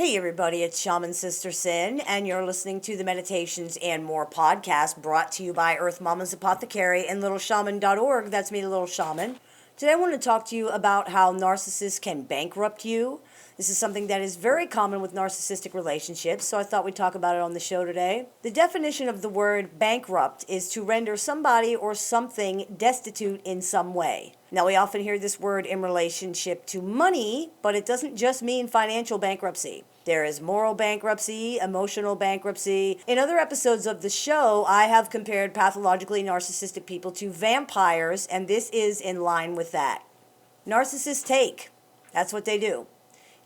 Hey everybody, it's Shaman Sister Sin, and you're listening to the Meditations and More podcast brought to you by Earth Mama's Apothecary and littleshaman.org. That's me, the Little Shaman. Today I want to talk to you about how narcissists can bankrupt you. This is something that is very common with narcissistic relationships, so I thought we'd talk about it on the show today. The definition of the word bankrupt is to render somebody or something destitute in some way. Now, we often hear this word in relationship to money, but it doesn't just mean financial bankruptcy. There is moral bankruptcy, emotional bankruptcy. In other episodes of the show, I have compared pathologically narcissistic people to vampires, and this is in line with that. Narcissists take. That's what they do.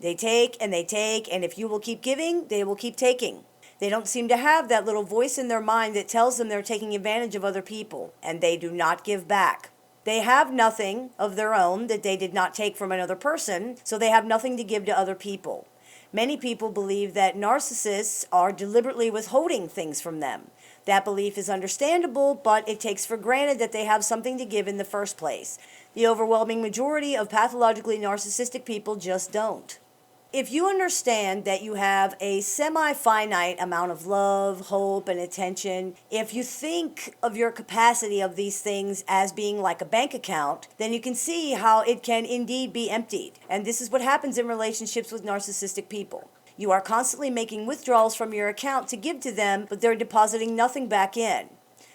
They take, and if you will keep giving, they will keep taking. They don't seem to have that little voice in their mind that tells them they're taking advantage of other people, and they do not give back. They have nothing of their own that they did not take from another person, so they have nothing to give to other people. Many people believe that narcissists are deliberately withholding things from them. That belief is understandable, but it takes for granted that they have something to give in the first place. The overwhelming majority of pathologically narcissistic people just don't. If you understand that you have a semi-finite amount of love, hope, and attention, if you think of your capacity of these things as being like a bank account, then you can see how it can indeed be emptied. And this is what happens in relationships with narcissistic people. You are constantly making withdrawals from your account to give to them, but they're depositing nothing back in.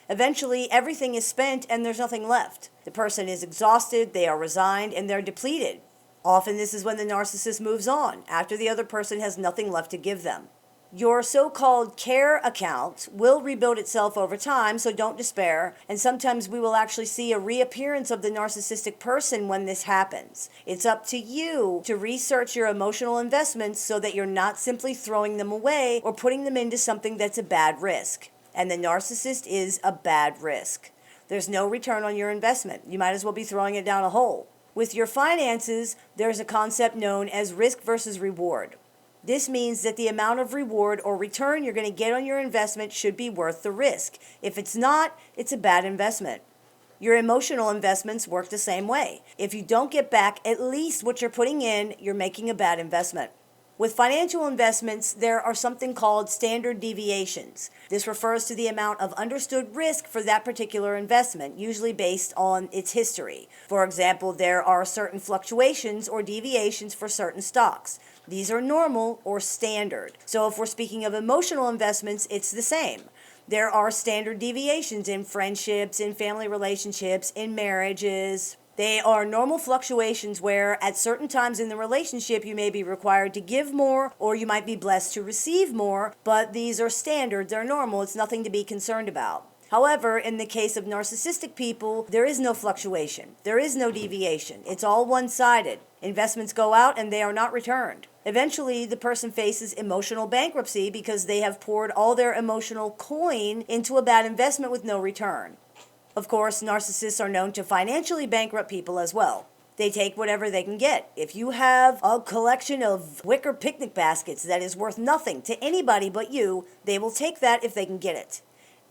Eventually, everything is spent and there's nothing left. The person is exhausted, they are resigned, and they're depleted. Often this is when the narcissist moves on, after the other person has nothing left to give them. Your so-called care account will rebuild itself over time, so don't despair. And sometimes we will actually see a reappearance of the narcissistic person when this happens. It's up to you to research your emotional investments so that you're not simply throwing them away or putting them into something that's a bad risk. And the narcissist is a bad risk. There's no return on your investment. You might as well be throwing it down a hole. With your finances, there's a concept known as risk versus reward. This means that the amount of reward or return you're going to get on your investment should be worth the risk. If it's not, it's a bad investment. Your emotional investments work the same way. If you don't get back at least what you're putting in, you're making a bad investment. With financial investments, there are something called standard deviations. This refers to the amount of understood risk for that particular investment, usually based on its history. For example, there are certain fluctuations or deviations for certain stocks. These are normal or standard. So if we're speaking of emotional investments, it's the same. There are standard deviations in friendships, in family relationships, in marriages. They are normal fluctuations where at certain times in the relationship you may be required to give more or you might be blessed to receive more, but these are standard, they're normal, it's nothing to be concerned about. However, in the case of narcissistic people, there is no fluctuation, there is no deviation, it's all one-sided. Investments go out and they are not returned. Eventually, the person faces emotional bankruptcy because they have poured all their emotional coin into a bad investment with no return. Of course, narcissists are known to financially bankrupt people as well. They take whatever they can get. If you have a collection of wicker picnic baskets that is worth nothing to anybody but you, they will take that if they can get it.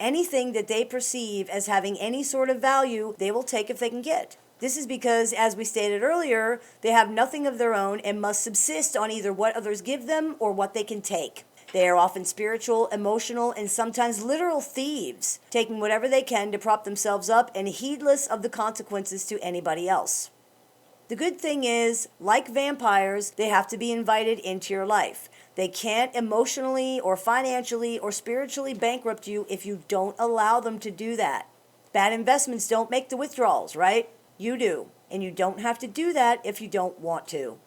Anything that they perceive as having any sort of value, they will take if they can get. This is because, as we stated earlier, they have nothing of their own and must subsist on either what others give them or what they can take. They are often spiritual, emotional, and sometimes literal thieves, taking whatever they can to prop themselves up and heedless of the consequences to anybody else. The good thing is, like vampires, they have to be invited into your life. They can't emotionally or financially or spiritually bankrupt you if you don't allow them to do that. Bad investments don't make the withdrawals, right? You do. And you don't have to do that if you don't want to.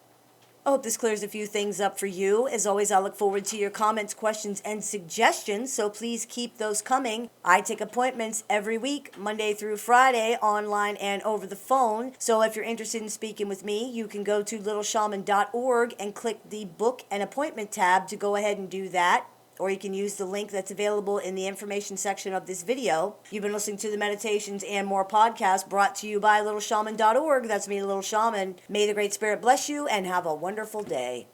I hope this clears a few things up for you. As always, I look forward to your comments, questions, and suggestions, so please keep those coming. I take appointments every week, Monday through Friday, online and over the phone. So if you're interested in speaking with me, you can go to littleshaman.org and click the Book an Appointment tab to go ahead and do that. Or you can use the link that's available in the information section of this video. You've been listening to the Meditations and More podcast brought to you by littleshaman.org. That's me, Little Shaman. May the Great Spirit bless you and have a wonderful day.